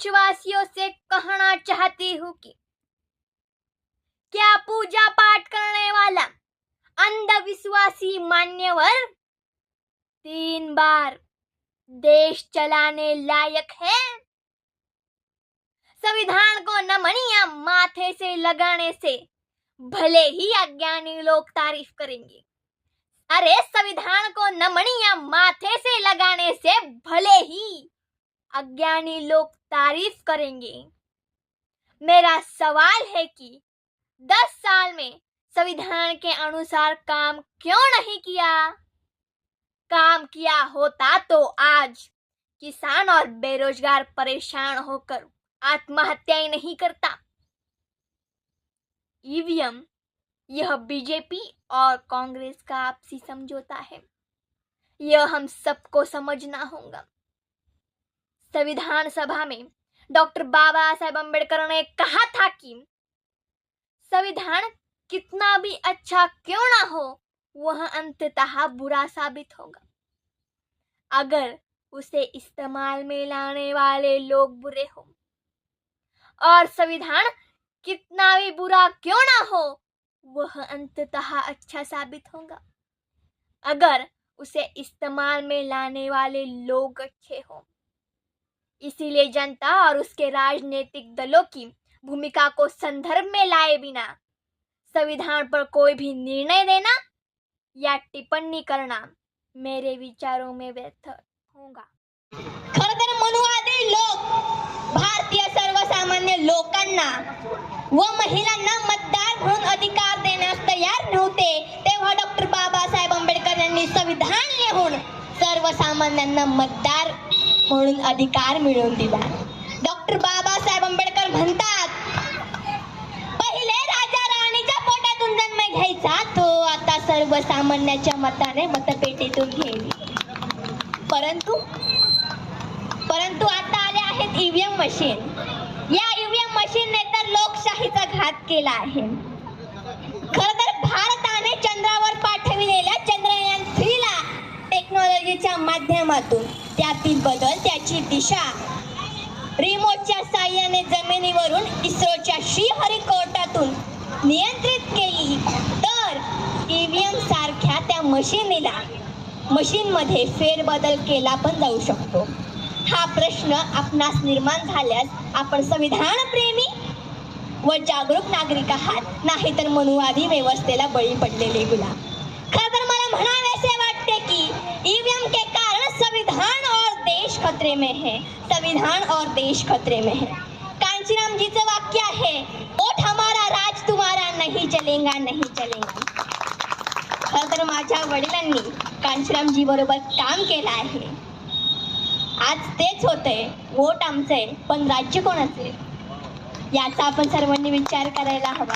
देशवासियों से कहना चाहती हूँ कि क्या पूजा पाठ करने वाला अंधविश्वासी मान्यवर 3 बार देश चलाने लायक है? संविधान को नमन या माथे से लगाने से भले ही अज्ञानी लोग तारीफ करेंगे। अरे संविधान को नमन या माथे से लगाने से भले ही अज्ञानी लोग तारीफ करेंगे। मेरा सवाल है कि 10 साल में संविधान के अनुसार काम क्यों नहीं किया? काम किया होता तो आज किसान और बेरोजगार परेशान होकर आत्महत्याएं नहीं करता। ईवीएम यह बीजेपी और कांग्रेस का आपसी समझौता है, यह हम सबको समझना होगा। संविधान सभा में डॉक्टर बाबा साहेब अम्बेडकर ने कहा था कि संविधान कितना भी अच्छा क्यों ना हो, वह अंततः बुरा साबित होगा अगर उसे इस्तेमाल में लाने वाले लोग बुरे हो। और संविधान कितना भी बुरा क्यों ना हो, वह अंततः अच्छा साबित होगा अगर उसे इस्तेमाल में लाने वाले लोग अच्छे हों। इसीलिए जनता और उसके राजनीतिक दलों की भूमिका को संदर्भ में लाए बिना संविधान पर कोई भी निर्णय देना या टिप्पणी करना मेरे विचारों में व्यर्थ होगा। खरं तर मनुवादी लोक भारतीय सर्वसामान्य लोकांना व महिलांना मतदार म्हणून अधिकार देण्यास तयार नव्हते, तेव्हा डॉक्टर बाबासाहेब आंबेडकर यांनी संविधान लिहून सर्वसामान्यांना मतदार म्हणून अधिकार मिळवून दिला। डॉक्टर बाबासाहेब आंबेडकर म्हणतात, पहिले राजा राणीच्या पोटातून जन्म घ्यायचा तो आता सर्वसामान्याच्या मताने मतपेटीतून घेईल। परंतु आता आले आहेत ईव्हीएम मशीन। या ईव्हीएम मशीनने तर लोकशाहीचा घात केला आहे। खरं तर भारताने चंद्रावर पाठविलेल्या चंद्रयान 3 ला टेक्नॉलॉजीच्या माध्यमातून त्यातील बदल, त्याची दिशा रिमोटच्या साहाय्याने जमिनीवरून इस्रोच्या श्रीहरिकोटातून नियंत्रित केली तर ईव्हीएम सारख्या त्या मशीनमध्ये फेरबदल केला पण जाऊ शकतो। हा प्रश्न आपणास निर्माण झाल्यास आपण संविधान प्रेमी व जागरूक नागरिक आहात, नाही तर मनुवादी व्यवस्थेला बळी पडलेले गुलाम। खरं तर मला म्हणावेसे वाटते की ईवीएम के कारण संविधान और देश खतरे में है, संविधान और देश खतरे में है। कांचीराम जी चं वाक्य आहे, वोट हमारा राज तुम्हारा नहीं चलेगा नहीं चलेगा। खरं तर माझ्या वडिलांनी कांचीरामजी बरोबर काम केलं आहे। आज तेच होतंय, वोट आमचे पण राज्य कोणाचे याचा आपण सर्वांनी विचार करायला हवा।